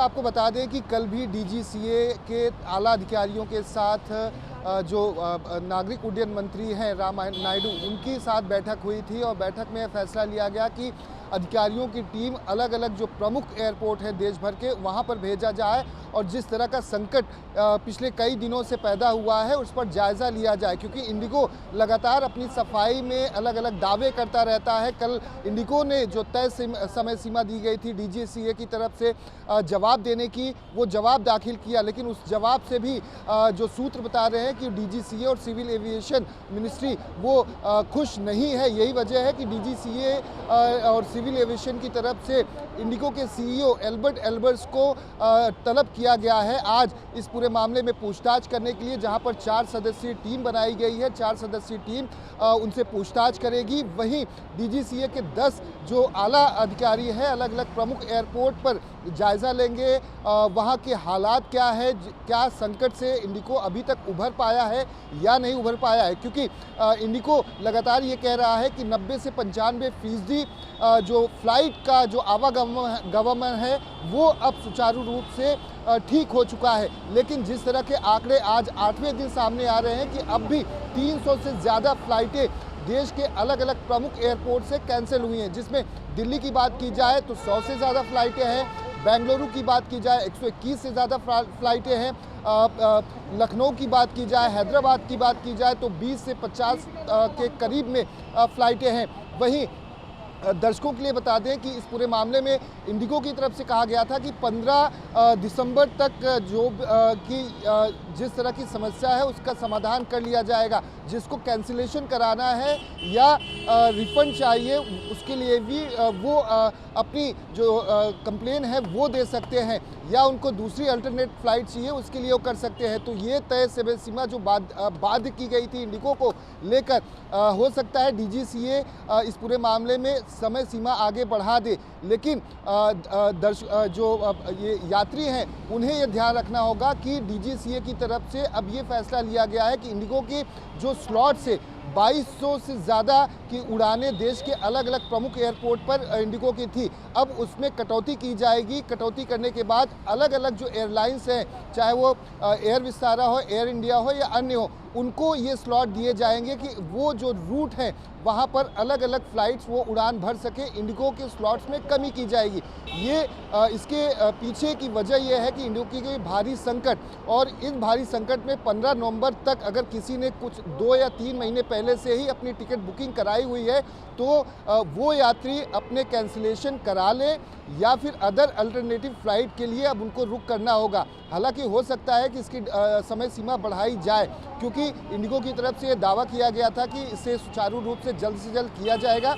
आपको बता दें कि कल भी डीजीसीए के आला अधिकारियों के साथ जो नागरिक उड्डयन मंत्री हैं राम नायडू, उनके साथ बैठक हुई थी और बैठक में फैसला लिया गया कि अधिकारियों की टीम अलग अलग जो प्रमुख एयरपोर्ट है देश भर के, वहां पर भेजा जाए और जिस तरह का संकट पिछले कई दिनों से पैदा हुआ है उस पर जायज़ा लिया जाए, क्योंकि इंडिगो लगातार अपनी सफाई में अलग अलग दावे करता रहता है। कल इंडिगो ने जो तय समय सीमा दी गई थी डीजीसीए की तरफ से जवाब देने की, वो जवाब दाखिल किया, लेकिन उस जवाब से भी जो सूत्र बता रहे हैं कि डीजीसीए और सिविल एविएशन मिनिस्ट्री वो खुश नहीं है। यही वजह है कि डीजीसीए और सिविल एविएशन की तरफ से इंडिगो के सीईओ एल्बर्ट एल्बर्ट्स को तलब किया गया है आज इस पूरे मामले में पूछताछ करने के लिए, जहां पर 4 सदस्यीय टीम बनाई गई है। 4 सदस्यीय टीम उनसे पूछताछ करेगी। वहीं डीजीसीए के 10 जो आला अधिकारी हैं अलग अलग प्रमुख एयरपोर्ट पर जायज़ा लेंगे, वहाँ के हालात क्या है, क्या संकट से इंडिगो अभी तक उभर पाया है या नहीं उभर पाया है, क्योंकि इंडिगो लगातार ये कह रहा है कि 90 से 95% जो फ्लाइट का जो आवागमन है वो अब सुचारू रूप से ठीक हो चुका है। लेकिन जिस तरह के आंकड़े आज 8वें दिन सामने आ रहे हैं कि अब भी 300 से ज़्यादा फ्लाइटें देश के अलग अलग प्रमुख एयरपोर्ट से कैंसिल हुई हैं, जिसमें दिल्ली की बात की जाए तो 100 से ज़्यादा फ्लाइटें हैं, बेंगलुरु की बात की जाए 121 से ज़्यादा फ्लाइटें हैं, लखनऊ की बात की जाए, हैदराबाद की बात की जाए तो 20 से 50 के करीब में फ्लाइटें हैं। वहीं दर्शकों के लिए बता दें कि इस पूरे मामले में इंडिगो की तरफ से कहा गया था कि 15 दिसंबर तक जो कि जिस तरह की समस्या है उसका समाधान कर लिया जाएगा। जिसको कैंसिलेशन कराना है या रिफंड चाहिए उसके लिए भी वो अपनी जो कंप्लेन है वो दे सकते हैं, या उनको दूसरी अल्टरनेट फ्लाइट चाहिए उसके लिए वो कर सकते हैं। तो ये तय समय सीमा जो बाध्य की गई थी इंडिगो को लेकर, हो सकता है डीजीसीए इस पूरे मामले में समय सीमा आगे बढ़ा दे, लेकिन जो ये यात्री हैं उन्हें ये ध्यान रखना होगा कि डीजीसीए की तरफ से अब ये फैसला लिया गया है कि इंडिगो की जो स्लॉट से 2200 से ज़्यादा की उड़ानें देश के अलग अलग प्रमुख एयरपोर्ट पर इंडिगो की थी, अब उसमें कटौती की जाएगी। कटौती करने के बाद अलग अलग जो एयरलाइंस हैं, चाहे वो एयर विस्तारा हो, एयर इंडिया हो या अन्य हो, उनको ये स्लॉट दिए जाएंगे कि वो जो रूट हैं वहाँ पर अलग अलग फ़्लाइट्स वो उड़ान भर सके। इंडिगो के स्लॉट्स में कमी की जाएगी। ये इसके पीछे की वजह यह है कि इंडिगो की भारी संकट, और इस भारी संकट में 15 नवंबर तक अगर किसी ने कुछ 2 या 3 महीने पहले से ही अपनी टिकट बुकिंग कराई हुई है तो वो यात्री अपने कैंसिलेशन करा ले या फिर अदर अल्टरनेटिव फ्लाइट के लिए अब उनको रुक करना होगा। हालांकि हो सकता है कि इसकी समय सीमा बढ़ाई जाए, क्योंकि इंडिगो की तरफ से ये दावा किया गया था कि इसे सुचारू रूप से जल्द किया जाएगा।